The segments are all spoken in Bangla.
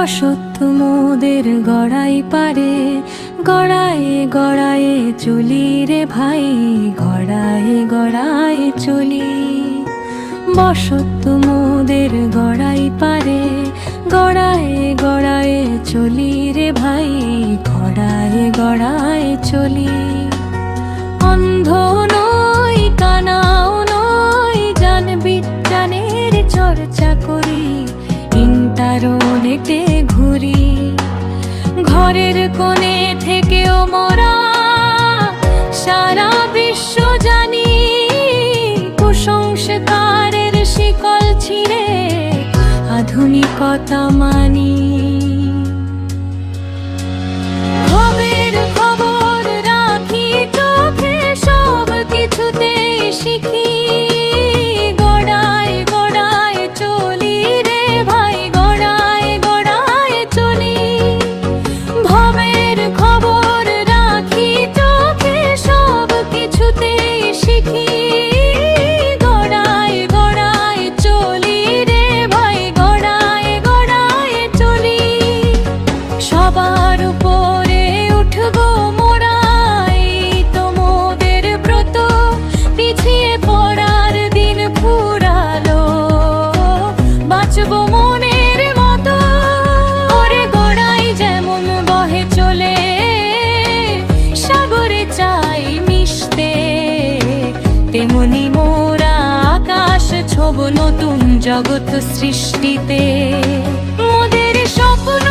বসত মোদের গড়াই পারে, গড়ায়ে গড়ায়ে চলি রে ভাই, গড়ায়ে গড়ায়ে চলি। বসত মোদের গড়াই পারে, গড়ায়ে গড়ায়ে চলি রে ভাই, গড়ায়ে গড়ায়ে চলি। অন্ধ নই কানাও নই, জান বিজ্ঞানের চর্চা করি, ইন্টারনেটে ঘুরি। ঘরের কোণে থেকেও মোরা সারা বিশ্ব জানি, কুসংস্কারের শিকল ছিঁড়ে আধুনিকতা মানি। খবর খবর রাখি চোখে, সব কিছুতেই শিখি, গড়ায় গড়ায় চলি রে ভাই, গড়ায় গড়ায় চলি। ভবের খবর রাখি চোখে, সব কিছুতেই শিখি, গড়ায় গড়ায় চলি রে ভাই, গড়ায় গড়ায় চলি। সবার উপরে উঠবো মোরা, এই তো মোদের ব্রত, পিছিয়ে পড়ার দিন ফুরালো, বাঁচবো মনের মতো। ওরে গড়াই যেমন বহে চলে, সাগরে চাই মিশতে, তেমনি মোরা আকাশ ছোব নতুন জগৎ সৃষ্টিতে। মোদের স্বপ্ন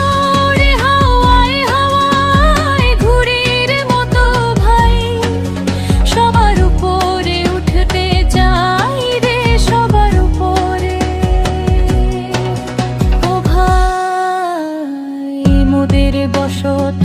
রে হাওয়ায় হাওয়ায় ঘুড়ির মতো ভাই, সবার উপরে উঠতে চাই রে, সবার উপরে। ও ভাই মোদের বসত